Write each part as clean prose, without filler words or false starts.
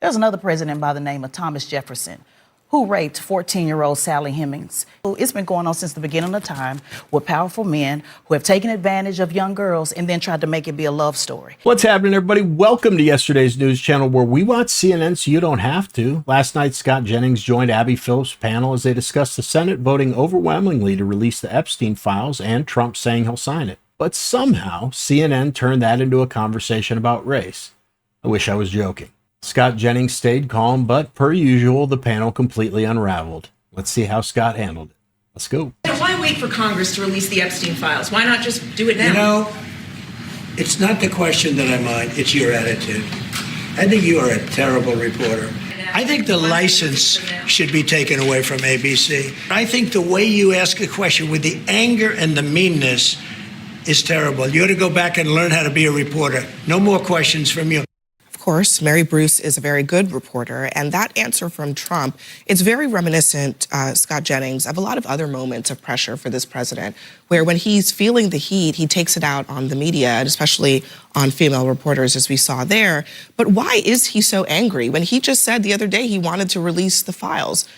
There's another president by the name of Thomas Jefferson who raped 14-year-old Sally Hemings. It's been going on since the beginning of time with powerful men who have taken advantage of young girls and then tried to make it be a love story. What's happening, everybody? Welcome to yesterday's news channel, where we watch CNN so you don't have to. Last night, Scott Jennings joined Abby Phillip's panel as they discussed the Senate voting overwhelmingly to release the Epstein files and Trump saying he'll sign it. But somehow, CNN turned that into a conversation about race. I wish I was joking. Scott Jennings stayed calm, but per usual, the panel completely unraveled. Let's see how Scott handled it. Let's go. Why wait for Congress to release the Epstein files? Why not just do it now? You know, it's not the question that I mind, it's your attitude. I think you are a terrible reporter. I think the license should be taken away from ABC. I think the way you ask a question with the anger and the meanness is terrible. You ought to go back and learn how to be a reporter. No more questions from you. Of course, Mary Bruce is a very good reporter, and that answer from Trump, it's very reminiscent, Scott Jennings, of a lot of other moments of pressure for this president, where when he's feeling the heat, he takes it out on the media, and especially on female reporters, as we saw there. But why is he so angry when he just said the other day he wanted to release the files?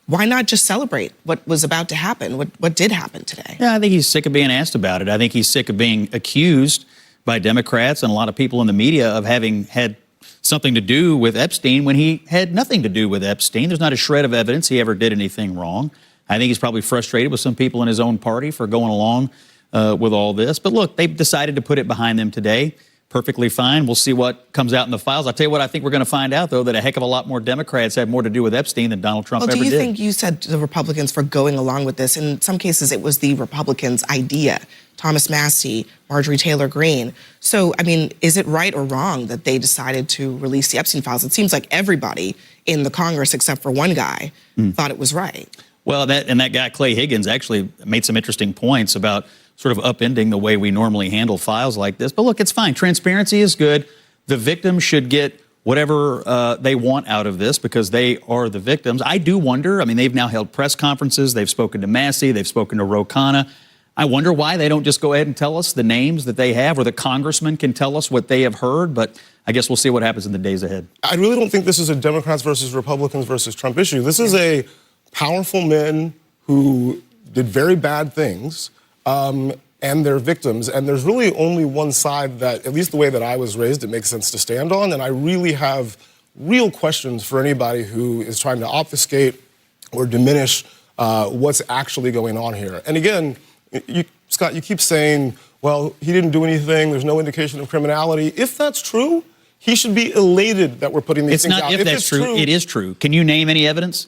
Why not just celebrate what was about to happen, what did happen today? Yeah, I think he's sick of being asked about it. I think he's sick of being accused by Democrats and a lot of people in the media of having had something to do with Epstein when he had nothing to do with Epstein. There's not a shred of evidence he ever did anything wrong. I think he's probably frustrated with some people in his own party for going along with all this. But look, they've decided to put it behind them today. Perfectly fine. We'll see what comes out in the files. I'll tell you what I think we're going to find out, though, that a heck of a lot more Democrats had more to do with Epstein than Donald Trump ever did. Do you think you said the Republicans for going along with this? In some cases, it was the Republicans' idea. Thomas Massie, Marjorie Taylor Greene. So, I mean, is it right or wrong that they decided to release the Epstein files? It seems like everybody in the Congress, except for one guy, thought it was right. Well, that guy, Clay Higgins, actually made some interesting points about sort of upending the way we normally handle files like this. But look, it's fine. Transparency is good. The victims should get whatever they want out of this because they are the victims. I do wonder, I mean, they've now held press conferences. They've spoken to Massie. They've spoken to Ro Khanna. I wonder why they don't just go ahead and tell us the names that they have, or the congressman can tell us what they have heard. But I guess we'll see what happens in the days ahead. I really don't think this is a Democrats versus Republicans versus Trump issue. This is a powerful men who did very bad things, and they're victims. And there's really only one side that, at least the way that I was raised, it makes sense to stand on. And I really have real questions for anybody who is trying to obfuscate or diminish what's actually going on here. And again, Scott, you keep saying, well, he didn't do anything. There's no indication of criminality. If that's true, he should be elated that we're putting these things out. It's not if that's true. It is true. Can you name any evidence?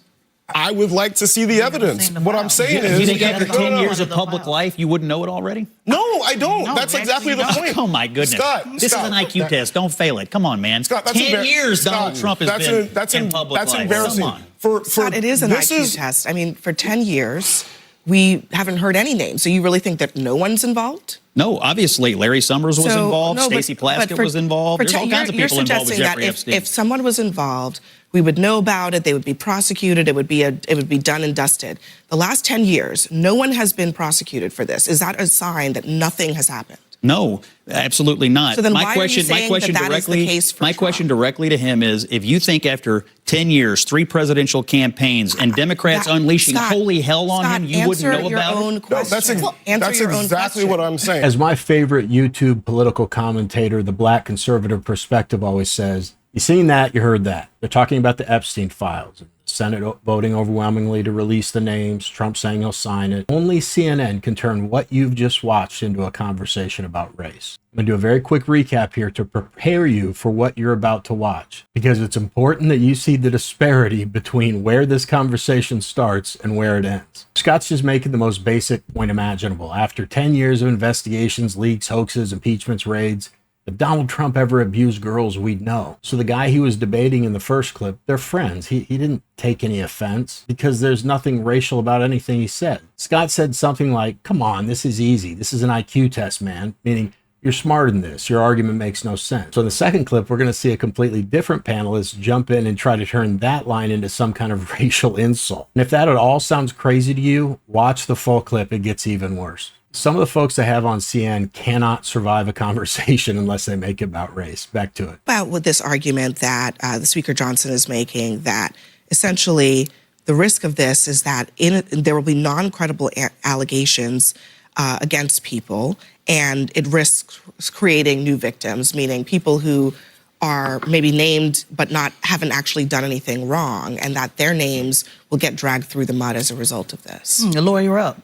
I would like to see the evidence. What I'm saying is... You think after 10 years of public life, you wouldn't know it already? No, I don't. That's exactly the point. Oh, my goodness. Scott, this is an IQ test. Don't fail it. Come on, man. Scott, 10 years Donald Trump has been in public life. That's embarrassing. Come on. Scott, it is an IQ test. I mean, for 10 years... we haven't heard any names. So you really think that no one's involved? No, obviously. Larry Summers was involved. Stacey Plaskett was involved. There's all kinds of people involved with Jeffrey Epstein. If someone was involved, we would know about it. They would be prosecuted. It would be done and dusted. The last 10 years, no one has been prosecuted for this. Is that a sign that nothing has happened? No, absolutely not. So then why are you saying that is the case for My Trump? question directly to him is, if you think after 10 years, 3 presidential campaigns, and Democrats unleashing holy hell on him, you wouldn't know about it? No, that's exactly what I'm saying. As my favorite YouTube political commentator, the Black Conservative Perspective, always says, you seen that, you heard that. They're talking about the Epstein files. Senate voting overwhelmingly to release the names, Trump saying he'll sign it. Only CNN can turn what you've just watched into a conversation about race. I'm going to do a very quick recap here to prepare you for what you're about to watch, because it's important that you see the disparity between where this conversation starts and where it ends. Scott's just making the most basic point imaginable. After 10 years of investigations, leaks, hoaxes, impeachments, raids, if Donald Trump ever abused girls, we'd know. So the guy he was debating in the first clip, they're friends. He didn't take any offense because there's nothing racial about anything he said. Scott said something like, come on, this is easy. This is an IQ test, man. Meaning, you're smarter than this. Your argument makes no sense. So in the second clip, we're going to see a completely different panelist jump in and try to turn that line into some kind of racial insult. And if that at all sounds crazy to you, watch the full clip. It gets even worse. Some of the folks they have on CNN cannot survive a conversation unless they make it about race. Back to it. About with this argument that the Speaker Johnson is making, that essentially the risk of this is that there will be non-credible allegations against people, and it risks creating new victims, meaning people who are maybe named but haven't actually done anything wrong, and that their names will get dragged through the mud as a result of this. Lawyer up.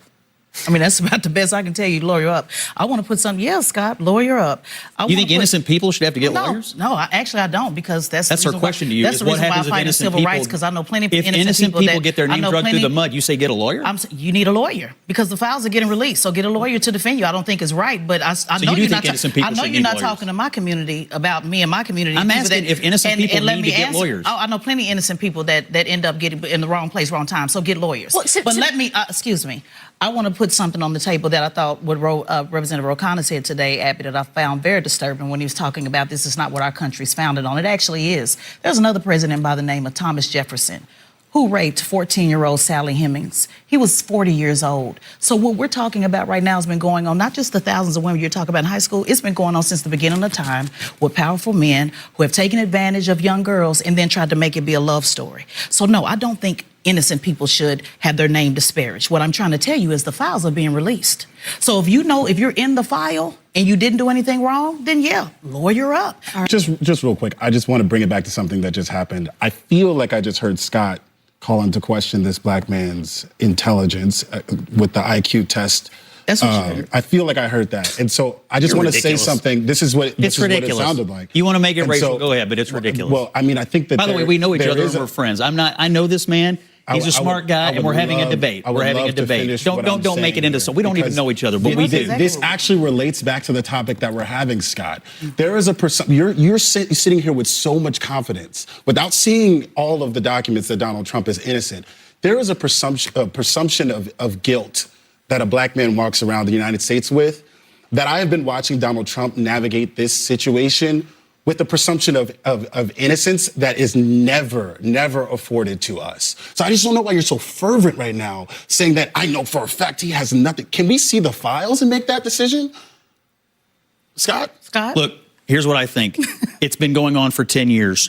I mean, that's about the best I can tell you. Lawyer up. I want to put something. Yeah, Scott, lawyer up. You think innocent people should have to get lawyers? No, actually I don't, because that's our question to you. That's the reason why I fight civil rights, because I know plenty of innocent people get their name dragged through the mud. You say get a lawyer? You need a lawyer because the files are getting released. So get a lawyer to defend you. I don't think it's right, but I know you're not talking to my community about me and my community. I'm asking if innocent people need to get lawyers. Oh, I know plenty of innocent people that end up getting in the wrong place, wrong time. So get lawyers. But let me, excuse me. I want to put something on the table that I thought what Representative O'Connor said today, Abby, that I found very disturbing when he was talking about this is not what our country's founded on. It actually is. There's another president by the name of Thomas Jefferson who raped 14-year-old Sally Hemings. He was 40 years old. So what we're talking about right now has been going on, not just the thousands of women you're talking about in high school, it's been going on since the beginning of time with powerful men who have taken advantage of young girls and then tried to make it be a love story. So no, I don't think innocent people should have their name disparaged. What I'm trying to tell you is the files are being released. So if you're in the file and you didn't do anything wrong, then yeah, lawyer up. Just real quick, I just want to bring it back to something that just happened. I feel like I just heard Scott call into question this black man's intelligence with the IQ test. That's what you heard. I feel like I heard that. And so I just want to say something. This is what it sounded like. You want to make it racial, go ahead, but it's ridiculous. Well, I mean, I think that by the way, we know each other and we're friends. I know this man. He's a smart guy, and we're having a debate. We're having a debate. Don't make it into so we don't even know each other, but we do. This actually relates back to the topic that we're having, Scott. There is you're sitting here with so much confidence without seeing all of the documents that Donald Trump is innocent. There is a presumption of guilt that a black man walks around the United States with, that I have been watching Donald Trump navigate this situation with the presumption of innocence that is never afforded to us. So I just don't know why you're so fervent right now, saying that I know for a fact he has nothing. Can we see the files and make that decision? Scott? Look, here's what I think. It's been going on for 10 years.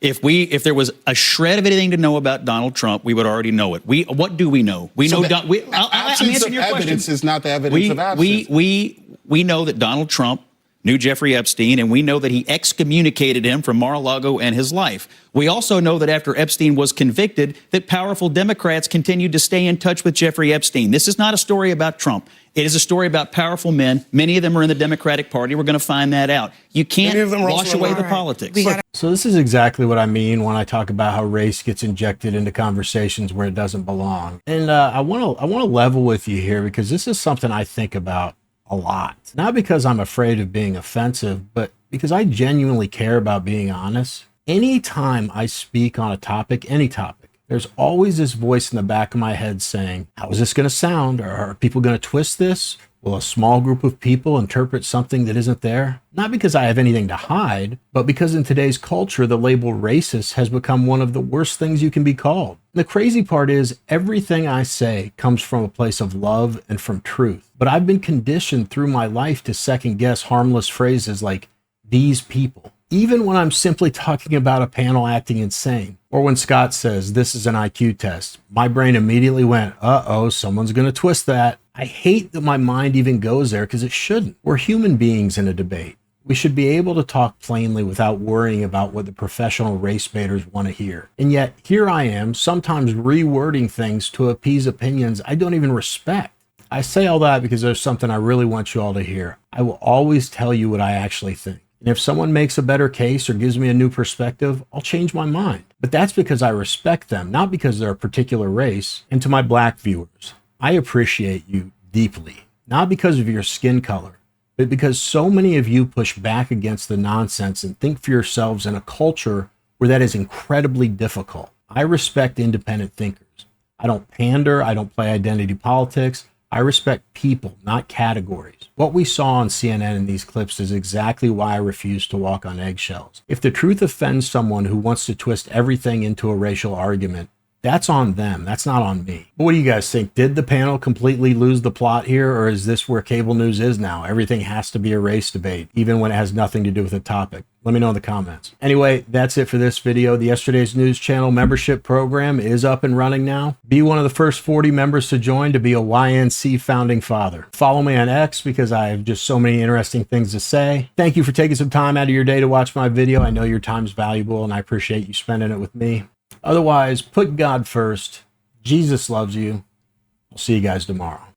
If there was a shred of anything to know about Donald Trump, we would already know it. What do we know? We know I'm answering your question. Evidence is not the evidence of absence. We know that Donald Trump knew Jeffrey Epstein, and we know that he excommunicated him from Mar-a-Lago and his life. We also know that after Epstein was convicted, that powerful Democrats continued to stay in touch with Jeffrey Epstein. This is not a story about Trump. It is a story about powerful men. Many of them are in the Democratic Party. We're going to find that out. You can't wash away the politics. So this is exactly what I mean when I talk about how race gets injected into conversations where it doesn't belong. And I want to level with you here, because this is something I think about a lot. Not because I'm afraid of being offensive, but because I genuinely care about being honest. Anytime I speak on a topic, any topic, there's always this voice in the back of my head saying, how is this going to sound? Or are people going to twist this? Will a small group of people interpret something that isn't there? Not because I have anything to hide, but because in today's culture, the label racist has become one of the worst things you can be called. The crazy part is everything I say comes from a place of love and from truth. But I've been conditioned through my life to second guess harmless phrases like these people, even when I'm simply talking about a panel acting insane. Or when Scott says this is an IQ test, my brain immediately went, uh-oh, someone's going to twist that. I hate that my mind even goes there, because it shouldn't. We're human beings in a debate. We should be able to talk plainly without worrying about what the professional race baiters want to hear. And yet, here I am, sometimes rewording things to appease opinions I don't even respect. I say all that because there's something I really want you all to hear. I will always tell you what I actually think. And if someone makes a better case or gives me a new perspective, I'll change my mind. But that's because I respect them, not because they're a particular race. And to my black viewers, I appreciate you deeply, not because of your skin color, but because so many of you push back against the nonsense and think for yourselves in a culture where that is incredibly difficult. I respect independent thinkers. I don't pander. I don't play identity politics. I respect people, not categories. What we saw on CNN in these clips is exactly why I refuse to walk on eggshells. If the truth offends someone who wants to twist everything into a racial argument, That's on them. That's not on me. But what do you guys think? Did the panel completely lose the plot here, or is this where cable news is now? Everything has to be a race debate, even when it has nothing to do with the topic. Let me know in the comments. Anyway, that's it for this video. The Yesterday's News Channel membership program is up and running now. Be one of the first 40 members to join to be a YNC founding father. Follow me on X because I have just so many interesting things to say. Thank you for taking some time out of your day to watch my video. I know your time's valuable and I appreciate you spending it with me. Otherwise, put God first. Jesus loves you. I'll see you guys tomorrow.